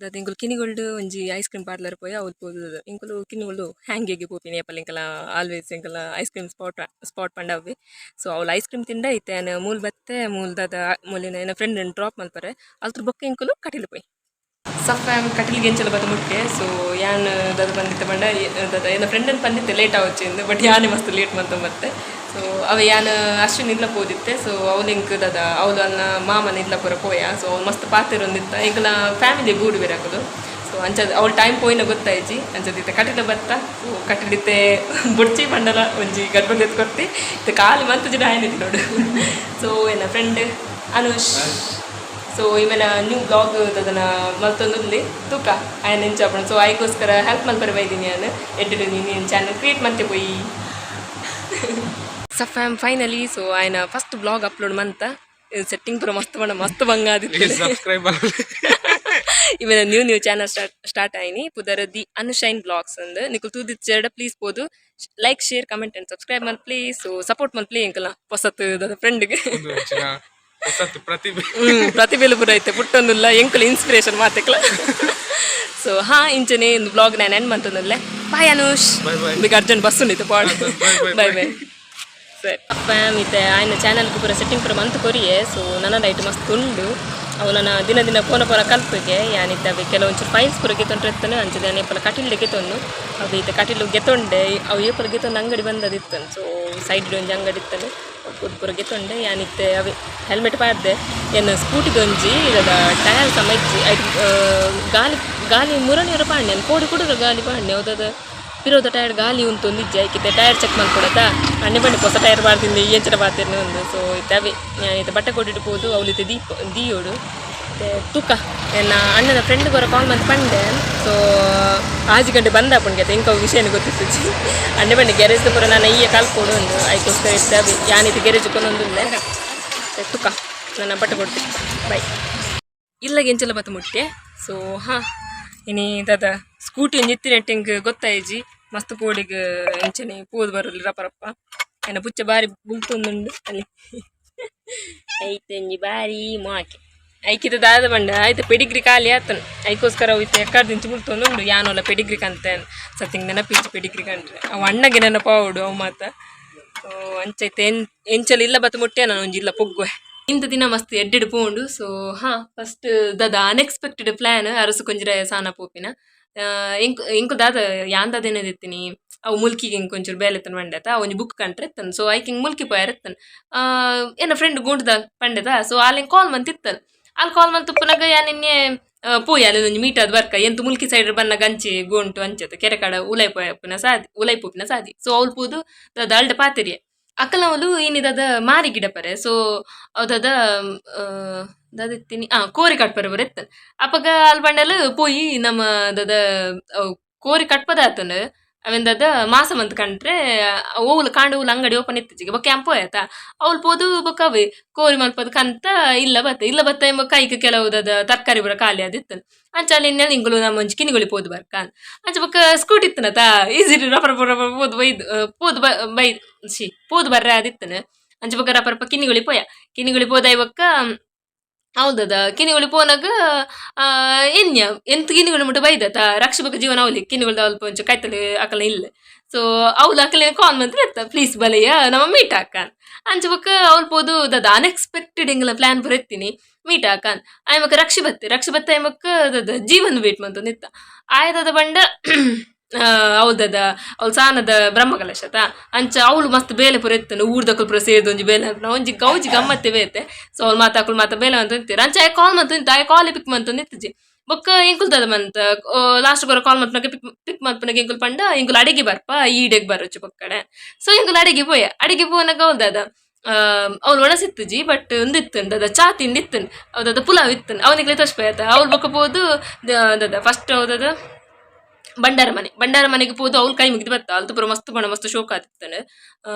ದಾದ ಇಂಕುಲು ಕಿನಿಗೊಲ್ಡು ಒಂಜಿ ಐಸ್ ಕ್ರೀಮ್ ಪಾರ್ಲರ್ ಪೋಯ ಅವ್ಲು ಪೋದು ಇಂಕುಲು ಕಿನಿಗೊಲ್ಡು ಹ್ಯಾಂಗಿಗೆ ಪೋಪಿನಿ ಏಪಲ್ ಇಂಕಲ ಆಲ್ವೇಸ್ ಇಂಕಲ ಐಸ್ ಕ್ರೀಮ್ ಸ್ಪಾಟ್ ಪಂಡ ಅವೆ ಸೊ ಅವ್ಲು ಐಸ್ ಕ್ರೀಮ್ ತಿಂಡ ಐತೆ ಮೂಲ್ ಬತ್ತೆ ಮೂಲ್ ದಾದ ಮೂಲಿನ ಏನ ಫ್ರೆಂಡ್ ಡ್ರಾಪ್ ಮಲ್ಪರೆ ಅಲ್ತ್ರ ಬೊಕ್ಕ ಇಂಕುಲು ಕಟಿಲು ಪೋಯ್ ಸಫ ಕಟಲಿಗೆ ಎಂಚಲ ಬತ್ತ ಮುಟ್ಟೆ ಸೊ ಯಾನ್ ದಾದ ಬಂದಿತ್ತೆ ಬಂಡ ದಾದ ಏನ ಫ್ರೆಂಡನ್ನು ಬಂದಿತ್ತೆ ಲೇಟ್ ಆವಚ್ಚಿಂದು ಬಟ್ ಯಾನೇ ಮಸ್ತ್ ಲೇಟ್ ಮಂತ ಮತ್ತೆ ಸೊ ಅವ ಯಾನ್ ಅಶ್ವಿನ್ ಇಲ್ಲ ಪೋದಿತ್ತೆ ಸೊ ಅವ್ಲು ಇಂಕ್ ದಾದ ಅವಳು ಅನ್ನ ಮಾಮನ ಇಲ್ಲ ಪೂರ ಪೋಯ ಸೊ ಅವ್ನು ಮಸ್ತ್ ಪಾತಿರೊಂದಿತ್ತ ಈಗಲ ಫ್ಯಾಮಿಲಿ ಗೂಡು ಬೇರಾಕದು ಸೊ ಅಂಚದ ಅವ್ಳು ಟೈಮ್ ಪೋಯಿನ ಗೊತ್ತಾಯ್ಜಿ ಅಂಚದಿತ್ತೆ ಕಟಿಲ ಬತ್ತ ಸೊ ಕಟಿಲಿತ್ತೆ ಬುಡ್ಚಿ ಬಂಡಲ ಒಂಜಿ ಗರ್ಭ ಎತ್ಕೊಡ್ತಿ ಇತ್ತೆ ಕಾಲು ಮಂತುಜಿ ಡಾಯನಿತ್ತು ನೋಡು ಸೊ ಏನ friend Anush so ಇವೆನ new blog ಅದನ್ನು ಮಲ್ತೊಂದುಲ್ಲಿ ತೂಕ ಆಯ್ನ ನೆಂಚಾಪಣ ಸೊ ಆಯ್ಕೋಸ್ಕರ ಹೆಲ್ಪ್ ಮಲ್ಪರೆ ಬೈದೀನಿ ನಾನು ಎಡ್ಡು ನೀನು ಚಾನಲ್ ಕ್ರಿಯೇಟ್ ಮತ್ತೆ ಪೋಯಿ ಸಫ್ಯಾಮ್ ಫೈನಲಿ ಸೊ ಆಯ್ನ ಫಸ್ಟ್ ಬ್ಲಾಗ್ ಅಪ್ಲೋಡ್ ಮಂತ ಸೆಟ್ಟಿಂಗ್ ಪೂರ ಮಸ್ತ್ ಬಂಗಾದಿತ್ತು ಇವೆನ ನ್ಯೂ ಚಾನಲ್ ಸ್ಟಾರ್ಟ್ ಆಯ್ನಿ ಪುದರ್ ದಿ ಅನುಶೈನ್ ಬ್ಲಾಗ್ಸ್ ಅಂದ್ ನಿಕುಲ್ ತೂದಿತ್ ಚೆರಡ ಪ್ಲೀಸ್ ಪೋದು like share comment and subscribe ಮಲ್ ಪ್ಲೀಸ್ ಸೊ ಸಪೋರ್ಟ್ ಮಲ್ ಪ್ಲೇ ಇಂಕಲ ಹೊಸತ್ ಫ್ರೆಂಡ್ಗೆ ಪ್ರತಿಭೆಲು ಪೂರ ಐತೆ ಪುಟ್ಟೊಂದುಲ್ಲ ಎಂಕುಲು ಇನ್ಸ್ಪಿರೇಷನ್ ಮಾತೆಕ್ಲ ಸೊ ಹಾ ಇಂಚನೆ ಒಂದು ಬ್ಲಾಗ್ ನಾನು ಎಂಡ್ ಮಂತೊಂದುಲ್ಲೆ ಬಾಯ್ ಅನುಷ್ ಬಿಗ್ ಅರ್ಜೆಂಟ್ ಬಸ್ ಉಂಡಿತ್ತು ಪಾಡ್ ಬಾಯ್ ಬಾಯ್ ಸರಿ ಅಪ್ಪ ಮಿತ್ತೆ ಆಯ್ನ ಚಾನಲ್ಗೆ ಪೂರ ಸೆಟ್ಟಿಂಗ್ ಪೂರ ಮಂತ್ ಕೊರಿಯೆ ಸೊ ನನ್ನ ಲೈಟ್ ಮಸ್ತ್ ಉಂಡು ಅವು ನನ್ನ ದಿನ ಪೋನ ಕಲ್ಪಿಗೆ ಯಾನಿತ್ತವೆ ಕೆಲವೊಂಚೂರು ಫೈಲ್ಸ್ ಪೂರ ಗೆತ್ತೊಂಡ್ರೆತ್ತನು ಅಂಚದೆ ನಾನು ಏಪಲ ಕಟಿಲ್ಡೆ ಗೆತ್ತೊಂಡು ಅವು ಈತ ಕಟಿಲು ಗೆತ್ತೊಂಡೆ ಅವು ಏಪಲ ಗೆತ್ತೊಂದು ಅಂಗಡಿ ಬಂದದಿತ್ತನು ಸೊ ಸೈಡ್ ಒಂಜಿ ಅಂಗಡಿ ಇತ್ತನು ಪೂರ ಗೆತ್ತೊಂಡೆ ಯಾನಿತ್ತೆ ಅವೆ ಹೆಲ್ಮೆಟ್ ಪಾಡ್ದೆ ಏನು ಸ್ಕೂಟಿದೊಂಜಿ ಇದದ ಟಯರ್ ಸಮ ಇಜ್ಜಿ ಗಾಲಿ ಮುರಣಿಯರ ಪಾಡ್ನೆ ನಾನು ಕೋಡಿ ಕೊಡೋರು ಗಾಲಿ ಪಾಡ್ನೆ ಯಾವುದಾದ ಪಿರೋದ ಟೈರ್ ಗಾಲಿ ಉಂಟೊಂದು ಇಜ್ಜೆ ಐಕಿತ್ತೆ ಟೈರ್ ಚೆಕ್ ಮಾಡ್ಕೊಡತ್ತಾ ಅಣ್ಣೆ ಬಂಡಿ ಹೊಸ ಟೈರ್ ಬಾರ್ದಿಂದ ಎಂಚರ ಬಾರ್ತಿರ್ನೆ ಒಂದು ಸೊ ಇತ್ತವೆ ಇದು ಬಟ್ಟೆ ಕೊಟ್ಟಿಟ್ಟು ಹೋದು ಅವಳಿತ್ತೆ ದೀಯೋಡು ಮತ್ತು ತೂಕ ನನ್ನ ಅಣ್ಣನ ಫ್ರೆಂಡ್ ಬರೋ ಕಾಲ್ ಮಂತ್ ಪಂಡೆ ಸೊ 6 ಗಂಟೆ ಬಂದ ಪುಣ್ಗೆ ಎಂಕ ವಿಷಯನ ಗೊತ್ತಿತ್ತು ಅಣ್ಣೆ ಬಂಡಿ ಗ್ಯಾರೇಜ್ ಪೂರ ನಾನು ಈಯ ಕಲ್ಕೊಡು ಒಂದು ಆಯ್ಕೋಸ್ಕರ ಇತ್ತವೆ ಯಾನಿತ್ತು ಗ್ಯಾರೇಜ್ ಕೊನೊಂದುಲ್ಲೆ ತೂಕ ನನ್ನ ಬಟ್ಟೆ ಕೊಡ್ತೀನಿ ಬೈ ಇಲ್ಲ ಎಂಚಲ ಬತ್ತ ಮುಟ್ಟೆ ಸೊ ಹಾಂ ಇನಿ ದಾದ ಸ್ಕೂಟಿ ಒಂದು ಎತ್ತಿ ನೆಟ್ಟಿಂಗ್ ಗೊತ್ತಾಯ್ಜಿ ಮಸ್ತ್ ಪೋಡಿಗೆ ಎಂಚನೆ ಪೋದು ಬರಲಿ ರಪರಪ್ಪ ಏನ ಪುಚ್ಚ ಬಾರಿ ಬುಲ್ತೊಂದುಂಡು ಅಲ್ಲಿ ಐತೆ ಒಂಜಿ ಬಾರಿ ಮಾಕೆ ಐಕಿದ ದಾದ ಬಂಡ ಆಯ್ತು ಪೆಡಿಗ್ರಿ ಖಾಲಿ ಆತನು ಐಕೋಸ್ಕರ ಹೋಯ್ತು ಎಕ್ಕಡ ದಿಂಚು ಬಿಡ್ತೊಂದುಂಡು ಯಾನೋಲ್ಲ ಪೆಡಿಗ್ರಿ ಕಂತೆ ಸತ್ತಿಂಗ್ ನೆನಪಿಚ್ಚು ಪೆಡಿಗ್ರಿ ಕಂಡ್ರೆ ಅವು ಅಣ್ಣಗೆ ನೆನಪಾವುಡು ಅವು ಮಾತ ಸೊ ಅಂಚೈತೆ ಎಂಚಲು ಇಲ್ಲ ಬತ್ತು ಮುಟ್ಟೆ ನಾನು ಒಂಜಿಲ್ಲ ಪೊಗ್ಗುವೆ ಇಂಥ ದಿನ ಮಸ್ತ್ ಎಡ್ಡೆಡು ಪೋಂಡು ಸೊ ಹಾ ಫಸ್ಟ್ ದಾದ ಅನ್ಎಕ್ಸ್ಪೆಕ್ಟೆಡ್ ಪ್ಲಾನ್ ಅರಸು ಕೊಂಜರ ಸಾನ ಪೋಪಿನ ಇಂಕು ದಾದ ಯಾಂದದೇನದಿತ್ತೀನಿ ಅವು ಮುಲ್ಕಿಗೆ ಹಿಂಗೆ ಒಂಚೂರು ಬೇಲೆ ತನ ಮಂಡ್ಯತ ಒಂಜಿ ಬುಕ್ ಕಂಡ್ರೆ ಎತ್ತನ್ ಸೊ ಐಕ್ ಹಿಂಗೆ ಮುಲ್ಕಿ ಪೋಯಾರತ್ತನ್ ಏನ ಫ್ರೆಂಡ್ ಗುಂಡ್ದ ಪಂಡೆದ ಸೊ ಅಲ್ಲಿ ಕಾಲ್ ಮಂತಿತ್ತನ್ ಅಲ್ಲಿ ಕಾಲ್ ಮಂತ್ ತುಪ್ಪನಾಗ ಯಾ ನಿನ್ನೆ ಪೋಯಿ ಅಲ್ಲಿ ಒಂಜಿ ಮೀಟ್ ಅದ್ ಬರ್ಕ ಎಂತ ಮುಲ್ಕಿ ಸೈಡ್ ಬನ್ನ ಗಂಚಿ ಗೋಂಟು ಅಂಚತ ಕೆರೆ ಕಡ ಉಲೈಪೋಪಿನ ಸಾದಿ ಸೊ ಅವ್ಲು ಪೂದು ದಾದ ಅಲ್ಡ ಪಾತೆರಿಯ ಅಕ್ಕಲವಲು ಏನಿದಾದ ಮಾರಿ ಗಿಡ ಪರೆ ಸೊ ಅವದಾದ ದಾದಿತ್ತೀನಿ ಕೋರಿ ಕಟ್ಪರೆ ಬರ ಎತ್ತನ್ ಅಪ್ಪಗ ಅಲ್ಲಿ ಬಂಡಲ್ ಪೋಯಿ ನಮ್ಮ ದಾದ ಕೋರಿ ಕಟ್ಪದ ಆತನ ಅವೆಂದದ ಮಾಸ ಮಂತ್ ಕಂಡ್ರೆ ಓವುಲು ಕಾಂಡ ಊಲು ಅಂಗಡಿ ಓಪನ್ ಇತ್ತಿಜಿಗೆ ಬೊಕ್ಕ ಕ್ಯಾಂಪ್ ಆಯ್ತ ಅವ್ಲು ಪೋದು ಬೊಕ್ಕ ಅವೇ ಕೋರಿ ಮಲ್ಪದ ಕಂತ ಇಲ್ಲ ಬತ್ತ ಎಂಬ ಕೈಗೆ ಕೆಲವುದದ ತರಕಾರಿ ಬರ ಖಾಲಿ ಆದಿತ್ತನ್ ಅಂಚ ಅಲ್ಲಿ ಇನ್ನೆಲ್ಲ ಇಂಗುಲು ನಮ್ಮ ಒಂಜಿ ಕಿನಿಗುಳಿ ಪೋದು ಬರ್ಕಾನ್ ಅಂಚ ಬೊಕ್ಕ ಸ್ಕೂಟಿ ಇತ್ತನತ ಈಸಿ ರಪರ ಪೋದು ಬೈದು ಪೋದು ಬೈ ಪೋದು ಬರ್ರೆ ಆದಿತ್ತನ ಅಂಚ ಬೊಕ್ಕ ರಪರಪ ಕಿನಿಗುಳಿ ಪೋದ ಇವಕ್ಕ ಹೌದದ ಕಿನಿಗುಳಿ ಪೋನಾಗ ಎನ್ಯ ಎಂತ ಕಿನಿಗುಳಿ ಮುಟ್ಟ ಬೈದತ ರಕ್ಷಬಕ ಜೀವನ ಅವಲಿ ಕಿನಿಗುಳ್ದ ಅಲ್ಪ ಒಂಚ ಕೈತಲೆ ಅಕಲ ಇಲ್ಲ ಸೊ ಅವ್ಲು ಅಕಲೆ ಕಾಲ್ ಮಂತ್ರ ಇರ್ತ ಪ್ಲೀಸ್ ಬಲೆಯ ನಮ್ಮ ಮೀಟ್ ಹಾಕಾನ್ ಅಂಚ ಬೊಕ್ಕ ಅವ್ಲು ಪೋದು ದದ ಅನ್ಎಕ್ಸ್ಪೆಕ್ಟೆಡ್ ಹಿಂಗಲ ಪ್ಲಾನ್ ಬರೆತ್ತೀನಿ ಮೀಟ್ ಹಾಕಾನ್ ಆಯ್ಮಕ್ಕ ರಕ್ಷಿ ಬತ್ತೆ ಆಯ್ಮಕ್ಕ ದದ ಜೀವನ ವೇಟ್ ಮಂತ ನಿತ್ತ ಆಯ್ದದ ಬಂಡ ಹೌದದ ಅವ್ಳು ಸಾನದ ಬ್ರಹ್ಮಕಲಶತ ಅಂಚ ಅವಳು ಮಸ್ತ್ ಬೇಲೆ ಪುರ ಎತ್ತನು ಊರ್ದಕ್ಕಳು ಪುರ ಸೇರಿದ ಒಂಜಿ ಬೇಲೆ ಅಂತ ಒಂಜಿ ಗೌಜಿ ಗಮ್ಮತ್ತೆ ಬೇತೆ ಸೊ ಅವ್ಳು ಮಾತಾಕಳು ಬೇಲೆ ಅಂತ ಅಂತೀರ ಅಂಚ ಆಯ್ ಕಾಲ್ ಮಂತ ಆಯ್ ಕಾಲ್ ಪಿಕ್ ಮಂತ ನಿತ್ತಿಜಿ ಬೊಕ್ಕ ಇಂಕುಲ್ತದ ಮಂತ ಲಾಸ್ಟ್ ಬರೋ ಕಾಲ್ ಮಲ್ಪನಾಗ ಪಿಕ್ ಮಲ್ಪನಾಗ ಇಂಕುಲ್ ಪಂಡ ಇಂಕುಲ್ ಅಡಿಗೆ ಬರ್ಪ ಈಡೆಗ್ ಬರೋಚು ಬೊಕ್ಕಡೆ ಸೊ ಇಂಕುಲ್ ಅಡಿಗೆ ಪೋನಾಗ ಹೌದದ ಅವ್ಳು ಒಣಸಿತ್ತುಜಿ ಬಟ್ ಒಂದಿತ್ತು ದದ ಚಾ ತಿಂಡಿತ್ತನ್ ಹೌದದ ಪುಲಾವ್ ಇತ್ತನ್ ಅವನಿಗೆ ತೋರಿಸ್ಪಾಯ್ತ ಅವ್ಳು ಬೊಕ್ಕ ಪೋದು ದದ ಫಸ್ಟ್ ಹೌದದ ಬಂಡಾರ ಮನೆಗೆ ಪೋದು ಅವ್ಳು ಕೈ ಮುಗಿದು ಬತ್ತ ಅಲ್ತು ಪುರ ಮಸ್ತ್ ಬಣ್ಣ ಮಸ್ತ್ ಶೋಕ ಆತಿತ್ತಾನೆ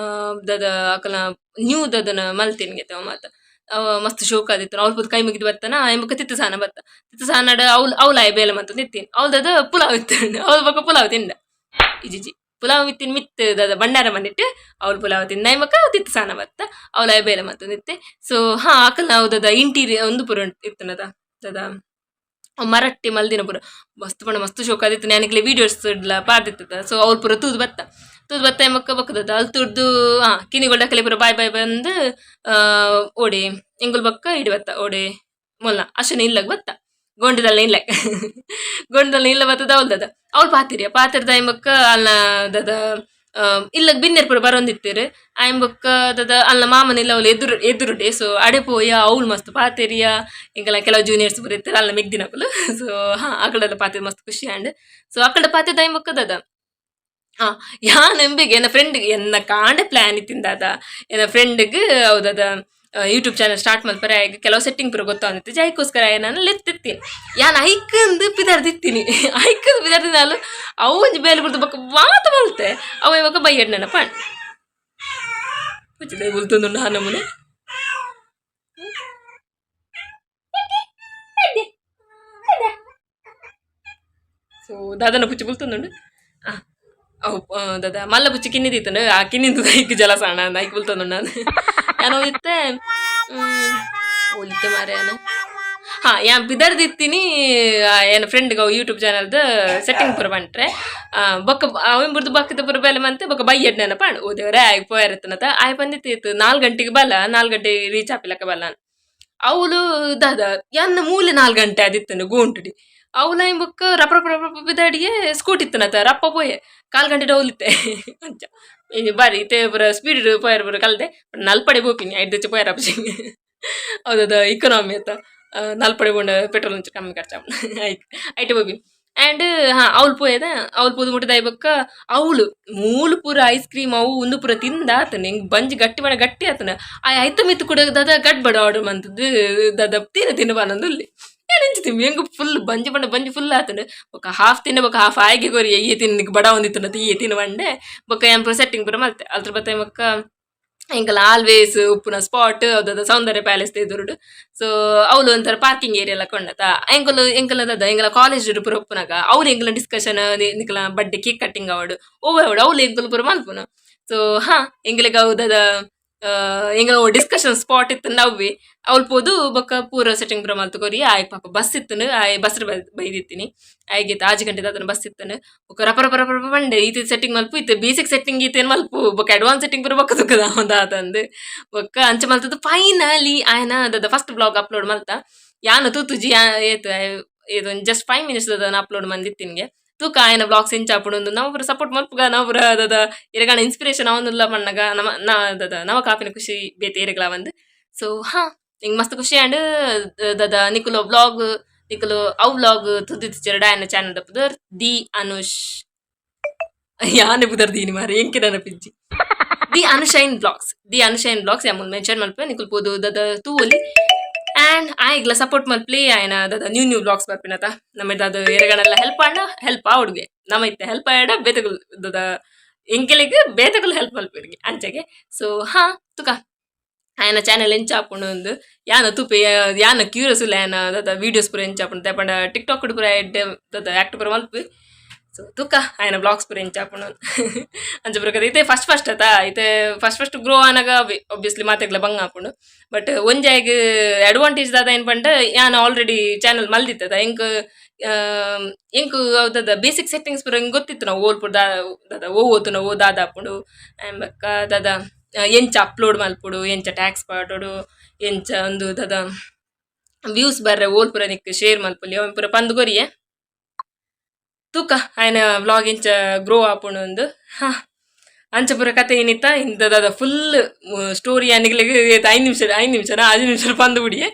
ದದ ಅಕಲ ನ್ಯೂ ದದನ ಮಲ್ತಿನ್ಗೆ ತವ ಮಾತ ಮಸ್ತ್ ಶೋಕ ಆದಿತ್ತು ಅವ್ಳು ಪೋದು ಕೈ ಮುಗಿದು ಬರ್ತಾನ ಎಂಬಕ್ಕ ತಿತ್ತು ಸಾನ ಬತ್ತ ತಿತ್ತು ಸಾನಡ ಅವ್ಲಾಯ ಬೇಲೆ ಮಂತ ನಿತ್ತೀನಿ ಅವ್ಳದ ಪುಲಾವ್ ಇತ್ತಂಡ ಅವ್ಳ ಬಕ್ಕ ಪುಲಾವ್ ತಿಂಡ ಇಜಿಜಿ ಪುಲಾವ್ ಇತ್ತಿನ ಮಿತ್ ದದ ಬಂಡಾರ ಮನಿಟ್ಟು ಅವ್ಳು ಪುಲಾವ್ ತಿಂದ ಎಂಬಕ್ಕ ತಿತ್ತು ಸಾನ ಬತ್ತ ಅವ್ಲಾಯ ಬೇಲೆ ಮಂತ ನಿತ್ತೆ ಸೊ ಹಾ ಅಕಲ್ ನಾವು ದದ ಇಂಟೀರಿಯರ್ ಒಂದು ಪುರ ಇತ್ತನದ ದದ ಮರಟ್ಟಿ ಮಲ್ದಿನ ಪುರ ಮಸ್ತ್ ಶೋಕ ಆದಿತ್ತು ನನಗೆ ವಿಡಿಯೋಸ್ ಇಡ್ಲ ಪಾರ್ದಿತ್ತದ ಸೊ ಅವ್ರು ಪುರ ತೂದು ಬತ್ತ ಮಕ್ಕ ಬಕ್ಕದ ಅಲ್ಲಿ ತುರ್ದು ಕಿನಿಗೊಳ್ಳ ಕಲೆ ಪುರ ಬಾಯ್ ಬಂದು ಓಡಿ ಎಂಗುಲ್ ಬಕ್ಕ ಇಡಿ ಬತ್ತ ಓಡಿ ಮೊಲ್ಲ ಅಷ್ಟನ ಇಲ್ಲಗ್ ಬತ್ತ ಗೊಂಡದಲ್ಲ ಇಲ್ಲ ಬತ್ತದ ಅವಲ್ದದ ಅವ್ಳು ಪಾತಿರ್ದ ಎಂಬಕ್ಕ ಅಲ್ಲ ದದ ಇಲ್ಲಗ್ ಬಿನ್ನೆರ್ ಪುರ ಬರೊಂದಿತ್ತೀರು ಆಯಂಬಕ್ಕ ದದ ಅಲ್ಲ ಮಾಮನಿಲ್ಲ ಅವ್ಲು ಎದುರುಡೆ ಸೊ ಅಡೆ ಪೋಯ ಅವ್ಳು ಮಸ್ತ್ ಪಾತೆರಿಯ ಇಂಕಲ ಕೆಲವು ಜೂನಿಯರ್ಸ್ ಪುರ ಇರ್ತಾರೆ ಅಲ್ಲ ಮೆಗ್ದಿನಕುಲು ಸೊ ಅಕಡೆಲ್ಲ ಪಾತಿರ್ ಮಸ್ತ್ ಖುಷಿ ಆಂಡ್ ಸೊ ಅಕಡೆ ಪಾತಿದ ಆಯಂಬಕ್ಕ ದದ ಯಾನ್ ಎಂಬಿಗೆ ಎನ್ನ ಫ್ರೆಂಡ್ಗೆ ಎನ್ನ ಕಾಂಡೆ ಪ್ಲಾನ್ ಇತ್ತಿಂದಾದ ಎನ್ನ ಫ್ರೆಂಡ್ಗೆ ಹೌದದ ಯೂಟ್ಯೂಬ್ ಚಾನಲ್ ಸ್ಟಾರ್ಟ್ ಮಲ್ಪರೆ ಆಗ ಕೆಲವು ಸೆಟ್ಟಿಂಗ್ ಪುರ ಗೊತ್ತಾಗಿತ್ತು ಜೈಕೋಸ್ಕರ ನಾನು ಲೆತ್ತಿತ್ತೀನಿ ಯಾನ್ ಐಕಂದು ಪಿದಾರ್ದಿತ್ತೀನಿ ನಾನು ಅವು ಒಂಜಿ ಬೇಲೆ ಬಿಡ್ದು ಬಕ್ಕ ಮಾತು ಬಲ್ತೆ ಅವ ಇವಾಗ ಬೈಯಡ್ ನೆನಪ ಬಲ್ತಂದು ನಾನು ನಮ್ಮನೆ ಸೊ ದಾದನ ಪುಚ್ಚಿ ಬಲ್ತಂದು ಅವು ದದ ಮಲ್ಲ ಪುಚ್ಚಿ ಕಿನ್ನಿದಿತ್ತಂಡು ಆ ಕಿನ್ನಿಂದು ಐಕ್ ಜಲಸಾಣ ಐಕ್ ಬಲ್ತಂದು ನಾನು ಯಾನೋ ಇತ್ತೆ ಒಲಿತೆ ಮಾರ್ಯಾನ ಯಾನ್ ಬಿದರ್ದಿತ್ತೀನಿ ಏನ ಫ್ರೆಂಡ್ಗೆ ಅವು ಯೂಟ್ಯೂಬ್ ಚಾನಲ್ದ ಸೆಟ್ಟಿಂಗ್ ಪುರ ಬಂಟ್ರೆ ಬೊಕ್ಕ ಅವನ್ ಬಿಡ್ದು ಬಕ್ಕದ ಪುರ ಬೇಲೆ ಮಂತೆ ಬೊಕ್ಕ ಬೈಯಡ್ ನೆನಪ ಓ ದೇವ್ರೆ ಆಯ್ಕೆ ಪೋಯಾರತ್ತನತ ಆಯ್ ಬಂದಿತ್ತು 4 ಗಂಟೆಗೆ ಬಲ್ಲ 4 ಗಂಟೆ ರೀಚ್ ಆಪಿಲಕ್ಕ ಬಲ್ಲ ಅವಳು ದಾದ ಎನ್ನ ಮೂಲೆ 4 ಗಂಟೆ ಆದಿತ್ತನು ಗೋಂಟುಡಿ ಅವಳ ಬೊಕ್ಕ ರಪ್ಪ ಬಿದಾಡಿಗೆ ಸ್ಕೂಟಿ ಇತ್ತನತ ರಪ್ಪ ಪೋಯೆ 4 ಗಂಟೆ ಡೌಲಿತ್ತೆ ಅಂಚ ಬಾರಿ ಇತ್ತೆ ಪುರ ಸ್ಪೀಡ್ ಪೋಯರ್ ಪುರ ಕಲ್ದೆ ನಲ್ಪಡೆ ಬೋಪಿನಿ 5 ದಚ್ಚ ಪೋಯರ್ ಅಪ್ಪ ಹೌದದ ಇಕನಾಮಿ ಅಂತ ನಲ್ಪಡೆ ಬೋಂಡ ಪೆಟ್ರೋಲ್ ಒಂಚೂರು ಕಮ್ಮಿ ಖರ್ಚು ಐಟೆ ಬೋಪಿ ಆ್ಯಂಡ್ ಅವ್ಳು ಪೋಯದ ಅವ್ಳು ಪೋದು ಮುಟ್ಟದ ಬೊಕ್ಕ ಅವಳು ಮೂಲು ಪೂರ ಐಸ್ ಕ್ರೀಮ್ ಅವು ಒಂದು ಪೂರ ತಿಂದ ಆತನ ಹಿಂಗೆ ಬಂಜಿ ಗಟ್ಟಿ ಆತನ ಐತ ಮಿತ್ತು ಕೂಡ ದದ ಗಡ್ಬಡ ಆರ್ಡರ್ ಮಂತದ್ದು ದದ ತಿನ್ನ ಬಾನಂದಲ್ಲಿ ಏನೆಂಚಿತಿಮ್ಮಿ ಹೆಂಗೆ ಫುಲ್ ಬಂಜಿ ಫುಲ್ ಆತನ ಬೊಕ್ಕ ಹಾಫ್ ತಿನ್ನ ಬೊಕ್ಕ ಹಾಫ್ ಆಯ್ಕೆ ಕೋರಿ ಈ ತಿನ್ನಕ್ಕೆ ಬಡ ಒಂದಿತ್ತನತ ಈ ತಿನ್ನ ಬಂಡೆ ಬೊಕ್ಕ ಏನ್ ಪೂರ ಸೆಟ್ಟಿಂಗ್ ಪೂರ ಮಲ್ತೆ ಅದ್ರ ಬತ್ತ ಬೊಕ್ಕ ಎಂಕಲ ಆಲ್ವೇಸ್ ಉಪ್ಪುನ ಸ್ಪಾಟ್ ಅದದ ಸೌಂದರ್ಯ ಪ್ಯಾಲೇಸ್ ಎದುರುಡು ಸೊ ಅವಳು ಒಂಥರ ಪಾರ್ಕಿಂಗ್ ಏರಿಯಾ ಎಲ್ಲ ಕೊಂಡತ ಎಂಕಲದ ಎಂಕಲ ಕಾಲೇಜ್ ಪುರ ಉಪ್ಪುನಾಗ ಅವ್ರು ಎಂಕಲ ಡಿಸ್ಕಷನ್ ನಿಕಲ ಬಡ್ಡೆ ಕೇಕ್ ಕಟ್ಟಿಂಗ್ ಅವಡು ಅವಳು ಎಂಕಲ್ ಪುರ ಮಲ್ಪುನ ಸೊ ಎಂಕಲಿಗೆ ಹೌದದ ಎಂಗಳ ಡಿಸ್ಕಷನ್ ಸ್ಪಾಟ್ ಇತ್ತು ನವ್ವಿ ಅವಳು ಪೋದು ಬೊಕ್ಕ ಪೂರ ಸೆಟ್ಟಿಂಗ್ ಬರ ಮಲ್ತು ಕೊರಿ ಆಯ್ ಪಾಪ ಬಸ್ ಇತ್ತನು ಆಯ್ ಬಸ್ರ ಬೈದಿತ್ತೀನಿ ಆಯ್ಗಿತ್ತು 6 ಗಂಟೆ ಅದನ್ನ ಬಸ್ ಇತ್ತನು ಬೊಕ್ಕ ರಪ ರಪ ರಪ ರಪ ಬಂಡೆ ಈತ ಸೆಟ್ಟಿಂಗ್ ಮಲ್ಪು ಇತ್ತು ಬೇಸಿಕ್ ಸೆಟ್ಟಿಂಗ್ ಈತೇನು ಮಲ್ಪು ಬೊಕ್ಕ ಅಡ್ವಾನ್ಸ್ ಸೆಟ್ಟಿಂಗ್ ಬರ ಬೊಕ್ಕ ತುಕ್ಕದ ಒಂದ ಆತಂದು ಬೊಕ್ಕ ಅಂಚೆ ಮಲ್ತದ್ದು ಫೈನಲಿ ಆಯನ ಅದ ಫಸ್ಟ್ ಬ್ಲಾಗ್ ಅಪ್ಲೋಡ್ ಮಲ್ತ ಯಾನು ತೂತುಜಿ ಏತು ಇದು ಜಸ್ಟ್ 5 ಮಿನಿಟ್ಸ್ ಅದನ್ನ ಅಪ್ಲೋಡ್ ಮಂದಿತ್ತಿನ್ಗೆ ತೂಕ ఆయన ಬ್ಲಾಗ್ಸ್ ಎಂಚಾಪುಡು ನಾವು ಸಪೋರ್ಟ್ ಮಲ್ಪುಗ ನಾವು ಅದ ಇರಗಣ ಇನ್ಸ್ಪಿರೇಷನ್ ಅವನ್ನೆಲ್ಲ ಮಣ್ಣಗ ನವ ಕಾಪಿನ ಖುಷಿ ಬೇತೆ ಇರಗಳ ಒಂದು ಸೊ ಹಿಂಗ್ ಮಸ್ತ್ ಖುಷಿ ಅಂಡ್ ದದ ನಿಕುಲು ಬ್ಲಾಗ್ ನಿಕುಲು ಅವ್ ಬ್ಲಾಗ್ ತುದಿತ್ತು ಡಾಯನ ಚಾನಲ್ ದಪ್ಪದರ್ ದಿ ಅನುಷ್ ಯಾನೆ ಬುದರ್ ದೀನಿ ಮಾರಿ ಎಂಕೆ ನೆನಪಿಜ್ಜಿ ದಿ ಅನುಶೈನ್ ಬ್ಲಾಗ್ಸ್ ಯಾಮುಲ್ ಮೆನ್ಷನ್ ಮಲ್ಪೆ ನಿಕುಲ್ ಪೋದು ದದ ತೂಲಿ ಆ್ಯಂಡ್ ಆಯ್ಗ್ಲ ಸಪೋರ್ಟ್ ಮಲ್ಪ್ಲಿ ಆಯ್ನ ಅದ ನ್ಯೂ ಬ್ಲಾಗ್ಸ್ ಬರ್ಪಿನತ ನಮ್ಮದು ಅದು ಎರಗಣೆಲ್ಲ ಹೆಲ್ಪ್ ಹುಡುಗೆ ನಮ್ಮೈತೆ ಹೆಲ್ಪ್ ಆಡ ಬೇತಗಳು ದದ ಎಂಕೆಲಿಗೆ ಬೇತಗಳು ಹೆಲ್ಪ್ ಮಲ್ಪಿರ್ಗೆ ಅಂಚೆಗೆ ಸೊ ತುಕ ఆయన ಚಾನೆಲ್ ಎಂಚಾಪುಂಡು ಒಂದು ಯಾನ ತುಪೆ ಯಾನ ಕ್ಯೂರಿಯಸ್ ಇಲ್ಲ ಯಾನ ದದ ವೀಡಿಯೋಸ್ ಪೂರ ಎಂಚಾಪುಂಡು ತಪಂಡ ಟಿಕ್ಟಾಕ್ ಪೂರ ದದ ಆಕ್ಟ್ ಪೂರ ಮಲ್ಪಿ ಸೊ ತುಕ ఆయన ಬ್ಲಾಗ್ಸ್ ಪೂರ ಎಂಚಾಪುಂಡು ಅಂಚ ಬರಕದ ಇತ್ತೆ ಫಸ್ಟ್ ಅತ್ತ ಇತ್ತೆ ಫಸ್ಟ್ ಗ್ರೋ ಆನಾಗ ಒಬ್ವಿಯಸ್ಲಿ ಮಾತೆಗ್ಲ ಬಂಗ ಆಪುಂಡು ಬಟ್ ಒಂಜಾಗ ಅಡ್ವಾಂಟೇಜ್ ದಾದ ಏನು ಪಂಡ ಯಾನ ಆಲ್ರೆಡಿ ಚಾನಲ್ ಮಲ್ದಿತ್ತದ ಎಂಕು ದದ ಬೇಸಿಕ್ ಸೆಟ್ಟಿಂಗ್ಸ್ ಪೂರ ಹಿಂಗೆ ಗೊತ್ತಿತ್ತು ನಾವು ಓಲ್ಪುಡು ದದ ಓತು ನಾವು ದಾದ ಆಪುಂಡು ಬಕ್ಕ ದದ ಎಂಚ ಅಪ್ಲೋಡ್ ಮಲ್ಪುಡು ಎಂಚ ಟ್ಯಾಕ್ಸ್ ಪಾಡೋಡು ಎಂಚ ಒಂದು ದದ ವ್ಯೂಸ್ ಬರ್ರೆ ಓಲ್ ಪೂರ ನಿಕ್ ಶೇರ್ ಮಲ್ಪುಲಿ ಅವನ್ ಪೂರ ಪಂದ್ ಗೊರಿಯೆ ತೂಕ ఆయన ವ್ಲಾಗ್ ಇಂಚ ಗ್ರೋ ಆಪುಂಡು ಒಂದು ಅಂಚ ಪೂರ ಕತೆ ಏನಿತ್ತ ಇಂಥದ ಫುಲ್ ಸ್ಟೋರಿ ಅನಿಗ್ಲಿಗೆ 5 ನಿಮಿಷ ಪಂದು ಬಿಡಿಯೆ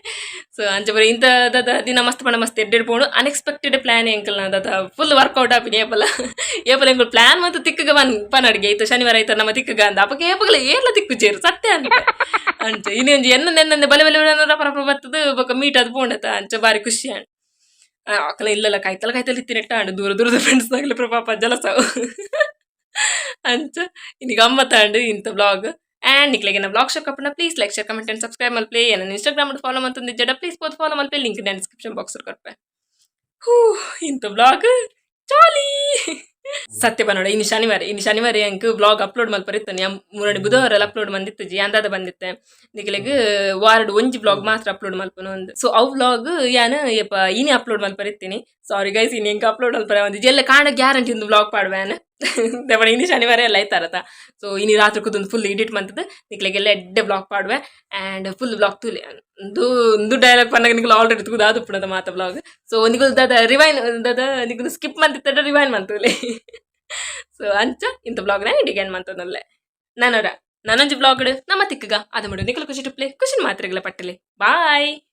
ಸೊ ಅಂಚ ಪೂರ ಇಂಥದ ದಿನ ಮಸ್ತ್ ಎಡ್ಡೆಡ್ ಪೋಣು ಅನ್ಎಕ್ಸ್ಪೆಕ್ಟೆಡ್ ಪ್ಲಾನ್ ಎಂಕಲ್ನ ದದ ಫುಲ್ ವರ್ಕೌಟ್ ಆಪಿನಿ ಏಪಲ ಎಂಕಲ್ ಪ್ಲಾನ್ ಮತ್ತು ತಿಕ್ಕಗ ಪನಡ್ಗೆ ಐತ ಶನಿವಾರ ಐತ ನಮ್ಮ ತಿಕ್ಕಗ ಅಂದ ಅಪ್ಪಗೆ ಏಪಗಲ ಏರ್ಲ ತಿಕ್ಕು ಚೇರು ಸತ್ಯ ಅಂತ ಅಂಚ ಇನ್ನೊಂದು ಎನ್ನೊಂದು ಬಲೆ ರಪ ರಪ ಬರ್ತದ ಬೊಕ್ಕ ಮೀಟ್ ಅದು ಪೋಂಡತ ಅಂಚ ಬಾರಿ ಖುಷಿ ಅಂಡ್ ಅಕ್ಕಲ ಇಲ್ಲಲ್ಲ ಕಾಯ್ತಲ್ಲ ಇತ್ತಿನೆಟ್ಟ ಅಂಡ್ ದೂರದ ಫ್ರೆಂಡ್ಸ್ ನಾಗಲಿ ಪಾಪ ಜಲಸಾವು ಅಂಚ ಇನ್ನು ಗಮ್ಮತ್ತ ಅಂಡ್ ಇಂಥ ಬ್ಲಾಗ್ ಆ್ಯಂಡ್ ನಿಕ್ಲೆಗೆ ನಾ ಬ್ಲಾಗ್ ಶೋಕ್ ಅಪ್ಪನ please like share comment and subscribe ಮಲ್ಪೇ ನನ್ನ ಇನ್ಸ್ಟಾಗ್ರಾಮ್ ಫಾಲೋ ಮಂತಂದಿದ್ದ ಪ್ಲೀಸ್ ಪೋದು ಫಾಲೋ ಮಲ್ಪೇ ಲಿಂಕ್ ಡಿಸ್ಕ್ರಿಪ್ಷನ್ ಬಾಕ್ಸ್ ಕೊಡ್ಪೆ ಇಂಥ ಬ್ಲಾಗ್ ಚಾಲಿ ಸತ್ಯ ಬನ್ನೋಡ ಇನ್ನು ಶನಿವಾರ ಅಂಕ್ ಬ್ಲಾಗ್ ಅಪ್ಲೋಡ್ ಮಲ್ಪರಿತ್ತಾನೆ ಮೂರನೇ ಬುಧವಾರ ಅಪ್ಲೋಡ್ ಬಂದಿತ್ತು ಅಂದಾದ ಬಂದಿತ್ತೆ ನಿಕ್ಲೆಗ್ ವಾರಡ್ ಒಂಜಿ ಬ್ಲಾಗ್ ಮಾತ್ರ ಅಪ್ಲೋಡ್ ಮಲ್ಪನು ಒಂದು ಸೊ ಅವ್ ಬ್ಲಾಗ್ ಯಾನ ಇನಿ ಅಪ್ಲೋಡ್ ಮಲ್ಪರಿತ್ತೀನಿ ಸಾರಿ ಗೈಸ್ ಇನ್ನು ಹೆಂಗೆ ಅಪ್ಲೋಡ್ ಮಲ್ಪರ ಒಂದು ಎಲ್ಲ ಕಾಣ ಗ್ಯಾರಂಟಿ ಒಂದು ಬ್ಲಾಗ್ ಪಾಡ್ವೇನ ದೇವಣ ಇನ್ನು ಶನಿವಾರ ಎಲ್ಲ ಆಯ್ತಾರತ ಸೊ ಇನ್ನು ರಾತ್ರಿ ಕೂತೊಂದು ಫುಲ್ ಎಡಿಟ್ ಮಾಡ್ತದೆ ನಿಕ್ಲೆಗೆಲ್ಲ ಎಡ್ಡೆ ಬ್ಲಾಗ್ ಪಾಡ್ವೆ ಆ್ಯಂಡ್ ಫುಲ್ ಬ್ಲಾಗ್ ತುಲಿ ಒಂದು ಡೈಲಾಗ್ ಪನ್ನಾಗ ನಿಕ್ಲು ಆಲ್ರೆಡಿ ತುಗುದು ಅದು ಪುಣದ ಮಾತ ಬ್ಲಾಗ್ ಸೊ ನಿಗಲ್ ನಿಗಲು ಸ್ಕಿಪ್ ಮಾಡ್ತಿದ್ದ ರಿವೈನ್ ಮಾಡ್ತದೆ ಸೊ ಅಂಚ ಇಂಥ ಬ್ಲಾಗ್ನ ಡಿಗೇನ್ ಮಾಡ್ತದಲ್ಲೇ ನನ್ನೊಂಜಿ ಬ್ಲಾಗ್ ನಮ್ಮ ತಿಕ್ಕಗ ಅದು ಮಾಡು ನಿಕಲು ಖುಷಿ ಟುಪ್ಲೆ ಖುಷಿ ಮಾತ್ರೆಗಳ ಪಟ್ಟಲೆ ಬಾಯ್.